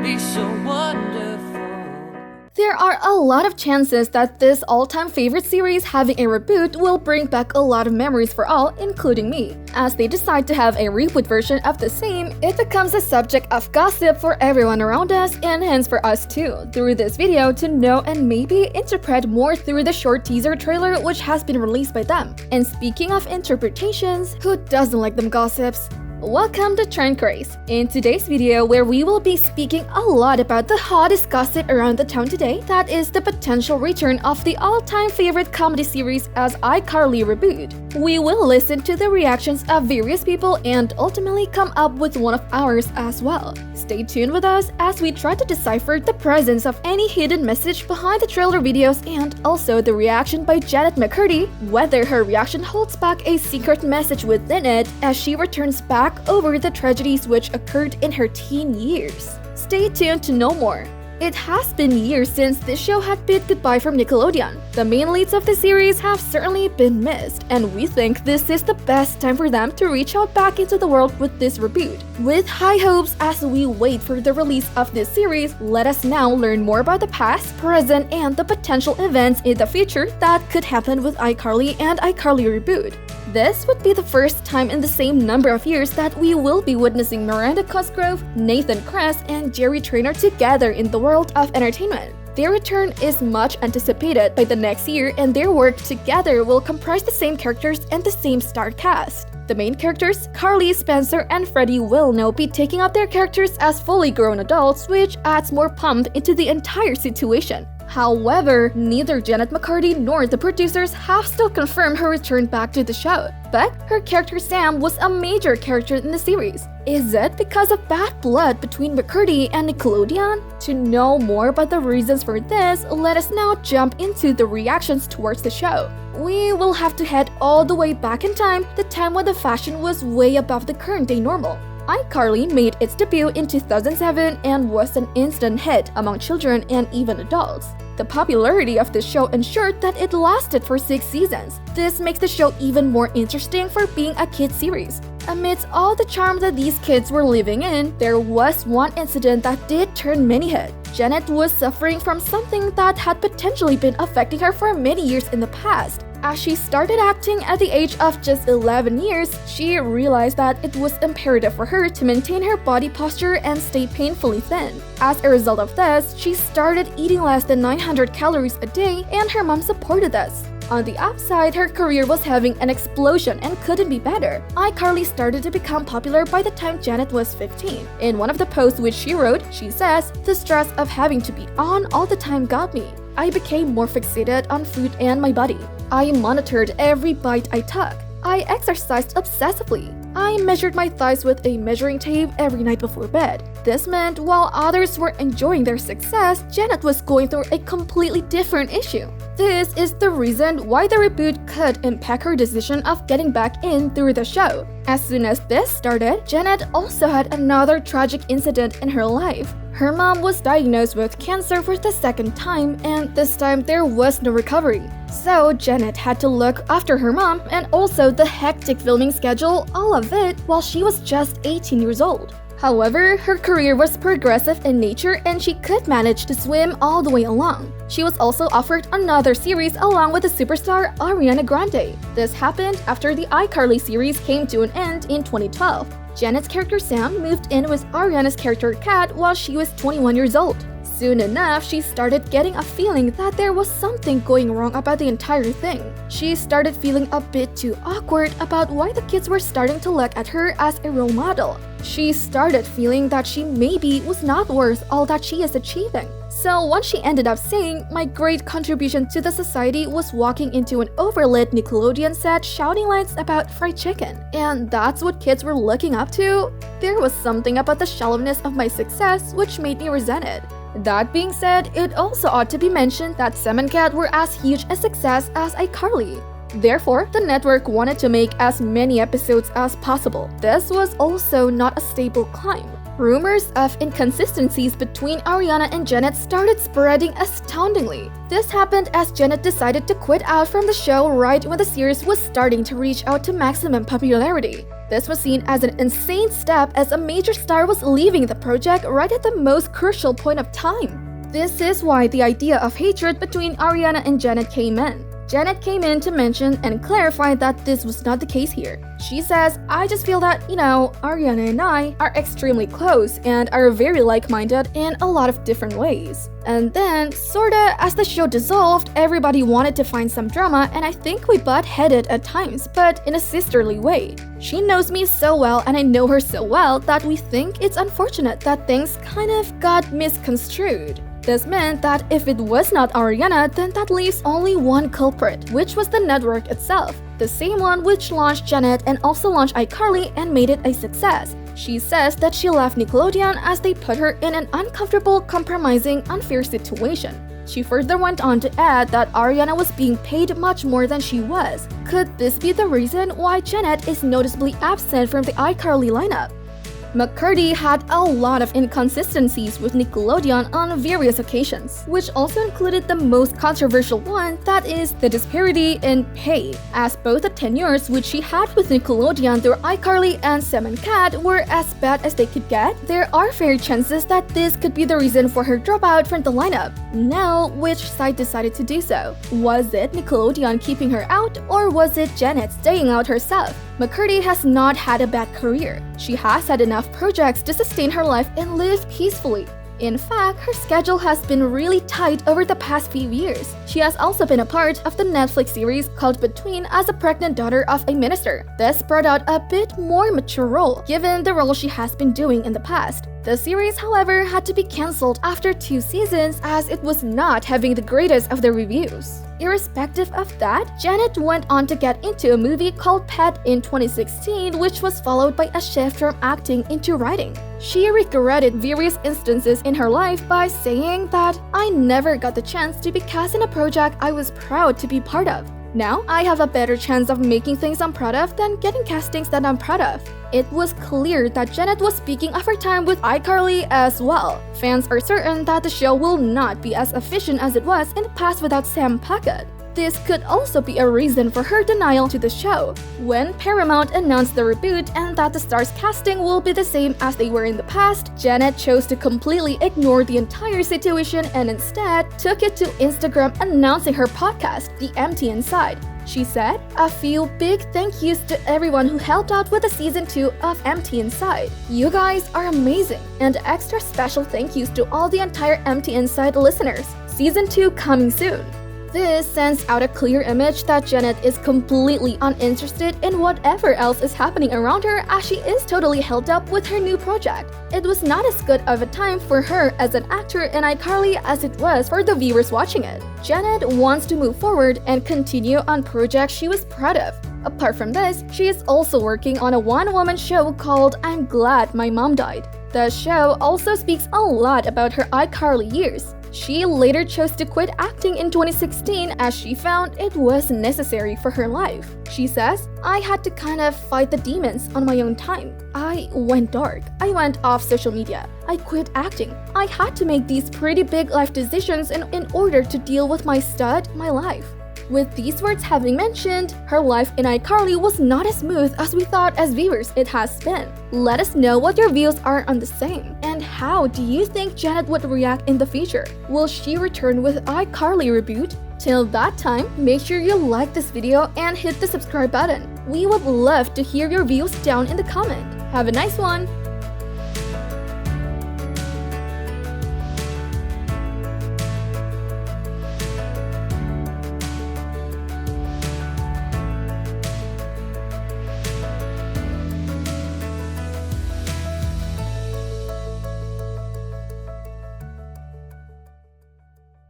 be so wonderful. There are a lot of chances that this all-time favorite series having a reboot will bring back a lot of memories for all, including me. As they decide to have a reboot version of the same, it becomes a subject of gossip for everyone around us and hence for us too, through this video to know and maybe interpret more through the short teaser trailer which has been released by them. And speaking of interpretations, who doesn't like them gossips? Welcome to Trendcraze. In today's video, where we will be speaking a lot about the hottest gossip around the town today, that is the potential return of the all-time favorite comedy series as Icarly Reboot. We will listen to the reactions of various people and ultimately come up with one of ours as well. Stay tuned with us as we try to decipher the presence of any hidden message behind the trailer videos and also the reaction by Jennette McCurdy, whether her reaction holds back a secret message within it as she returns back over the tragedies which occurred in her teen years. Stay tuned to know more. It has been years since this show had bid goodbye from Nickelodeon. The main leads of the series have certainly been missed, and we think this is the best time for them to reach out back into the world with this reboot. With high hopes as we wait for the release of this series, let us now learn more about the past, present, and the potential events in the future that could happen with iCarly and Icarly Reboot. This would be the first time in the same number of years that we will be witnessing Miranda Cosgrove, Nathan Kress, and Jerry Trainor together in the world of entertainment. Their return is much anticipated by the next year, and their work together will comprise the same characters and the same star cast. The main characters, Carly, Spencer, and Freddie, will now be taking up their characters as fully grown adults, which adds more pump into the entire situation. However, neither Jennette McCurdy nor the producers have still confirmed her return back to the show, but her character Sam was a major character in the series. Is it because of bad blood between McCurdy and Nickelodeon? To know more about the reasons for this, let us now jump into the reactions towards the show. We will have to head all the way back in time, the time when the fashion was way above the current day normal. iCarly made its debut in 2007 and was an instant hit among children and even adults. The popularity of the show ensured that it lasted for 6 seasons. This makes the show even more interesting for being a kids series. Amidst all the charm that these kids were living in, there was one incident that did turn many heads. Jennette was suffering from something that had potentially been affecting her for many years in the past. As she started acting at the age of just 11 years, she realized that it was imperative for her to maintain her body posture and stay painfully thin. As a result of this, she started eating less than 900 calories a day, and her mom supported this. On the upside, her career was having an explosion and couldn't be better. iCarly started to become popular by the time Jennette was 15. In one of the posts which she wrote, she says, "The stress of having to be on all the time got me. I became more fixated on food and my body. I monitored every bite I took. I exercised obsessively. I measured my thighs with a measuring tape every night before bed. This meant while others were enjoying their success, Jennette was going through a completely different issue." This is the reason why the reboot could impact her decision of getting back in through the show. As soon as this started, Jennette also had another tragic incident in her life. Her mom was diagnosed with cancer for the second time, and this time there was no recovery. So Jennette had to look after her mom and also the hectic filming schedule, all of it while she was just 18 years old. However, her career was progressive in nature and she could manage to swim all the way along. She was also offered another series along with the superstar Ariana Grande. This happened after the iCarly series came to an end in 2012. Jennette's character Sam moved in with Ariana's character Kat while she was 21 years old. Soon enough, she started getting a feeling that there was something going wrong about the entire thing. She started feeling a bit too awkward about why the kids were starting to look at her as a role model. She started feeling that she maybe was not worth all that she is achieving. So once she ended up saying, "My great contribution to the society was walking into an overlit Nickelodeon set shouting lines about fried chicken. And that's what kids were looking up to?" There was something about the shallowness of my success which made me resent it. That being said, it also ought to be mentioned that Sam and Kat were as huge a success as iCarly. Therefore, the network wanted to make as many episodes as possible. This was also not a stable climb. Rumors of inconsistencies between Ariana and Jennette started spreading astoundingly. This happened as Jennette decided to quit out from the show right when the series was starting to reach out to maximum popularity. This was seen as an insane step as a major star was leaving the project right at the most crucial point of time. This is why the idea of hatred between Ariana and Jennette came in. Jennette came in to mention and clarify that this was not the case here. She says, I just feel that, Ariana and I are extremely close and are very like-minded in a lot of different ways. And then, sorta, as the show dissolved, everybody wanted to find some drama and I think we butt-headed at times, but in a sisterly way. She knows me so well and I know her so well that we think it's unfortunate that things kind of got misconstrued. This meant that if it was not Ariana, then that leaves only one culprit, which was the network itself. The same one which launched Jennette and also launched Icarly and made it a success. She says that she left Nickelodeon as they put her in an uncomfortable, compromising, unfair situation. She further went on to add that Ariana was being paid much more than she was. Could this be the reason why Jennette is noticeably absent from the Icarly lineup? McCurdy had a lot of inconsistencies with Nickelodeon on various occasions, which also included the most controversial one, that is, the disparity in pay, as both the tenures which she had with Nickelodeon through Icarly and Sam and Cat were as bad as they could get. There are fair chances that this could be the reason for her dropout from the lineup. Now, which side decided to do so? Was it Nickelodeon keeping her out, or was it Jennette staying out herself? McCurdy has not had a bad career. She has had enough projects to sustain her life and live peacefully. In fact, her schedule has been really tight over the past few years. She has also been a part of the Netflix series called Between as a pregnant daughter of a minister. This brought out a bit more mature role, given the role she has been doing in the past. The series, however, had to be cancelled after 2 seasons as it was not having the greatest of the reviews. Irrespective of that, Jennette went on to get into a movie called Pet in 2016, which was followed by a shift from acting into writing. She regretted various instances in her life by saying that, I never got the chance to be cast in a project I was proud to be part of. Now, I have a better chance of making things I'm proud of than getting castings that I'm proud of. It was clear that Jennette was speaking of her time with Icarly as well. Fans are certain that the show will not be as efficient as it was in the past without Sam Puckett. This could also be a reason for her denial to the show. When Paramount announced the reboot and that the stars' casting will be the same as they were in the past, Jennette chose to completely ignore the entire situation and instead took it to Instagram announcing her podcast, The Empty Inside. She said, a few big thank yous to everyone who helped out with the season 2 of Empty Inside. You guys are amazing, and extra special thank yous to all the entire Empty Inside listeners. Season 2 coming soon. This sends out a clear image that Jennette is completely uninterested in whatever else is happening around her as she is totally held up with her new project. It was not as good of a time for her as an actor in Icarly as it was for the viewers watching it. Jennette wants to move forward and continue on projects she was proud of. Apart from this, she is also working on a one-woman show called I'm Glad My Mom Died. The show also speaks a lot about her Icarly years. She later chose to quit acting in 2016 as she found it was necessary for her life. She says, I had to kind of fight the demons on my own time. I went dark. I went off social media. I quit acting. I had to make these pretty big life decisions in order to deal with my life. With these words having mentioned, her life in Icarly was not as smooth as we thought as viewers it has been. Let us know what your views are on the same, and how do you think Jennette would react in the future? Will she return with Icarly Reboot? Till that time, make sure you like this video and hit the subscribe button. We would love to hear your views down in the comment. Have a nice one!